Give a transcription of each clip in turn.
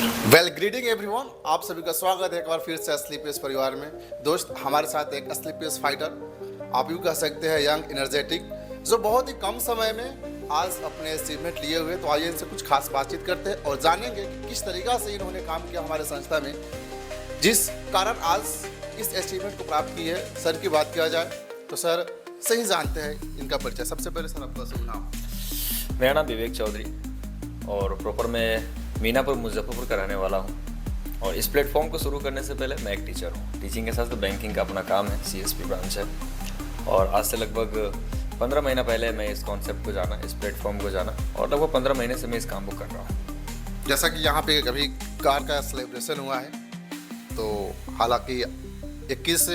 Well greeting everyone, आप सभी का स्वागत है एक बार फिर से स्लीपियस परिवार में। दोस्त, हमारे साथ एक स्लीपियस फाइटर, आप यूँ कह सकते हैं यंग एनर्जेटिक, जो बहुत ही कम समय में आज अपने अचीवमेंट लिए हुए। तो आइए इनसे कुछ खास बातचीत करते हैं और जानेंगे कि किस तरीका से इन्होंने काम किया हमारे संस्था में, जिस कारण आज इस अचीवमेंट को प्राप्त की है। सर की बात किया जाए तो सर सही जानते हैं इनका परिचय। सबसे पहले सर आपका शुभ नाम? मेरा नाम विवेक चौधरी और प्रॉपर मैं मीनापुर मुजफ्फरपुर का रहने वाला हूँ। और इस प्लेटफॉर्म को शुरू करने से पहले मैं एक टीचर हूँ। टीचिंग के साथ तो बैंकिंग का अपना काम है, CSP ब्रांच है। और आज से लगभग 15 महीना पहले मैं इस कॉन्सेप्ट को जाना, इस प्लेटफॉर्म को जाना, और लगभग 15 महीने से मैं इस काम को कर रहा हूँ। जैसा कि यहाँ पे कभी कार का सेलिब्रेशन हुआ है, तो हालांकि 21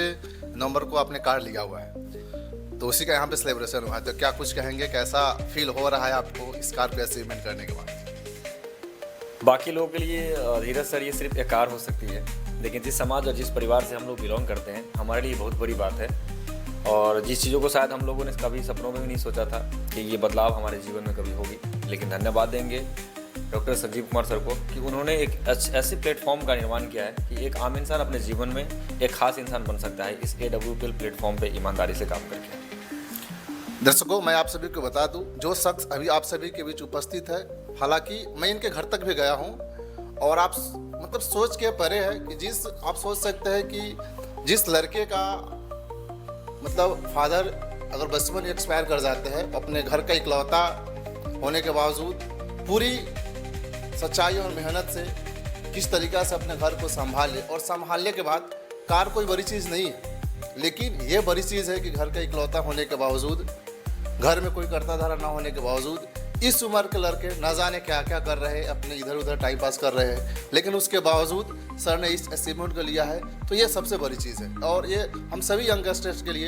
नवंबर को आपने कार लिया हुआ है, तो उसी का यहाँ पे सेलिब्रेशन हुआ है। तो क्या कुछ कहेंगे, कैसा फील हो रहा है आपको इस कार पे अचीवमेंट करने के बाद? बाकी लोगों के लिए धीरज सर ये सिर्फ एक कार हो सकती है, लेकिन जिस समाज और जिस परिवार से हम लोग बिलोंग करते हैं, हमारे लिए बहुत बड़ी बात है। और जिस चीज़ों को शायद हम लोगों ने कभी सपनों में भी नहीं सोचा था कि ये बदलाव हमारे जीवन में कभी होगी, लेकिन धन्यवाद देंगे डॉक्टर संजीव कुमार सर को कि उन्होंने एक ऐसे प्लेटफॉर्म का निर्माण किया है कि एक आम इंसान अपने जीवन में एक खास इंसान बन सकता है इस AWPL प्लेटफॉर्म पे ईमानदारी से काम करके। दर्शकों, मैं आप सभी को बता दूं, जो शख्स अभी आप सभी के बीच उपस्थित है, हालांकि मैं इनके घर तक भी गया हूं, और आप मतलब सोच के परे है कि जिस आप सोच सकते हैं कि जिस लड़के का मतलब फादर अगर बचपन में एक्सपायर कर जाते हैं, अपने घर का इकलौता होने के बावजूद पूरी सच्चाई और मेहनत से किस तरीक़ा से अपने घर को संभाले, और संभालने के बाद कार कोई बड़ी चीज़ नहीं है, लेकिन ये बड़ी चीज़ है कि घर का इकलौता होने के बावजूद, घर में कोई कर्ता धारा ना होने के बावजूद, इस उम्र के लड़के न जाने क्या क्या कर रहे हैं, अपने इधर उधर टाइम पास कर रहे हैं, लेकिन उसके बावजूद सर ने इस अचीवमेंट को लिया है। तो ये सबसे बड़ी चीज़ है, और ये हम सभी यंगस्टर्स के लिए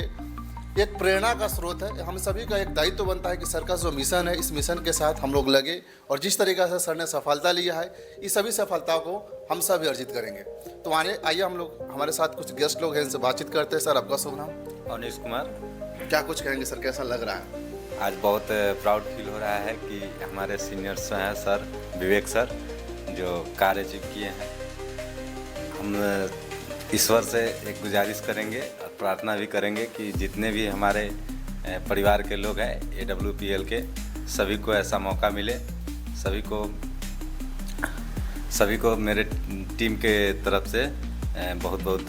एक प्रेरणा का स्रोत है। हम सभी का एक दायित्व बनता है कि सर का जो मिशन है, इस मिशन के साथ हम लोग लगे, और जिस तरीक़े से सर ने सफलता लिया है, इस सभी सफलता को हम सभी अर्जित करेंगे। तो आइए हम लोग, हमारे साथ कुछ गेस्ट लोग हैं, इनसे बातचीत करते हैं। सर आपका शुभ नाम? अनिश कुमार। क्या कुछ कहेंगे सर, कैसा लग रहा है? आज बहुत प्राउड फील हो रहा है कि हमारे सीनियर्स हैं सर विवेक सर, जो कार्य अचीव किए हैं। हम ईश्वर से एक गुजारिश करेंगे और प्रार्थना भी करेंगे कि जितने भी हमारे परिवार के लोग हैं AWPL के, सभी को ऐसा मौका मिले। सभी को मेरे टीम के तरफ से बहुत बहुत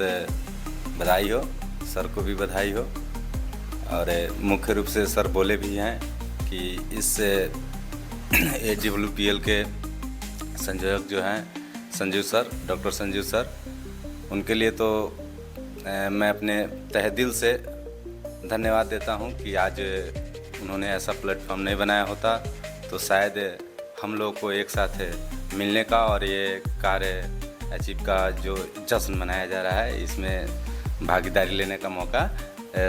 बधाई हो, सर को भी बधाई हो। और मुख्य रूप से सर बोले भी हैं कि इस AWPL के संयोजक जो हैं Sanjeev sir, doctor Sanjeev sir, उनके लिए तो मैं अपने तहे दिल से धन्यवाद देता हूं कि आज उन्होंने ऐसा प्लेटफॉर्म नहीं बनाया होता तो शायद हम लोग को एक साथ मिलने का और ये कार्य अचीव का जो जश्न मनाया जा रहा है, इसमें भागीदारी लेने का मौका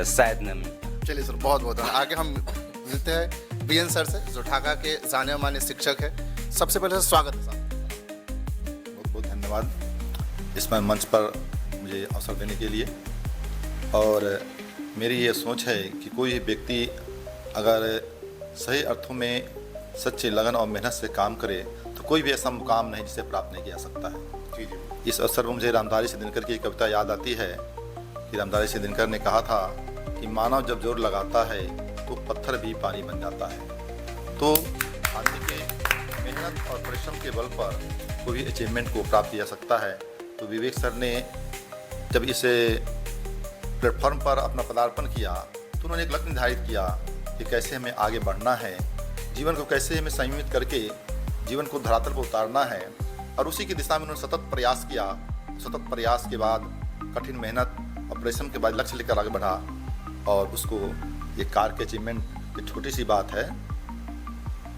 शायद न मिले। चलिए सर, बहुत बहुत आगे हम मिलते हैं BN सर से, जो ढाका के जाने माने शिक्षक है। सबसे पहले सर स्वागत है सर। बहुत बहुत धन्यवाद इसमें मंच पर मुझे अवसर देने के लिए। और मेरी ये सोच है कि कोई व्यक्ति अगर सही अर्थों में सच्चे लगन और मेहनत से काम करे तो कोई भी ऐसा मुकाम नहीं जिसे प्राप्त नहीं किया सकता है। इस अवसर पर मुझे रामधारी सिंह दिनकर की एक कविता याद आती है कि रामधारी सिंह दिनकर ने कहा था कि मानव जब जोर लगाता है तो पत्थर भी पानी बन जाता है। तो आदमी के मेहनत और परिश्रम के बल पर कोई भी अचीवमेंट को प्राप्त किया जा सकता है। तो विवेक सर ने जब इस प्लेटफॉर्म पर अपना पदार्पण किया तो उन्होंने एक लक्ष्य निर्धारित किया कि कैसे हमें आगे बढ़ना है, जीवन को कैसे हमें संयमित करके जीवन को धरातल पर उतारना है। और उसी की दिशा में उन्होंने सतत प्रयास किया। सतत प्रयास के बाद, कठिन मेहनत और परिश्रम के बाद लक्ष्य लेकर आगे बढ़ा, और उसको ये कार के अचीवमेंट की छोटी सी बात है,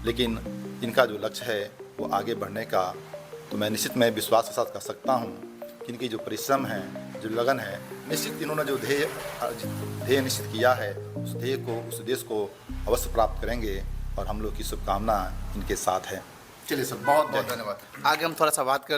लेकिन इनका जो लक्ष्य है वो आगे बढ़ने का, तो मैं निश्चित में विश्वास के साथ कह सकता हूँ कि इनकी जो परिश्रम है, जो लगन है, निश्चित इन्होंने जो ध्येय निश्चित किया है, उस ध्येय को, उस उद्देश्य को अवश्य प्राप्त करेंगे, और हम लोग की शुभकामना इनके साथ है। चलिए सर, बहुत बहुत धन्यवाद। आगे हम थोड़ा सा बात कर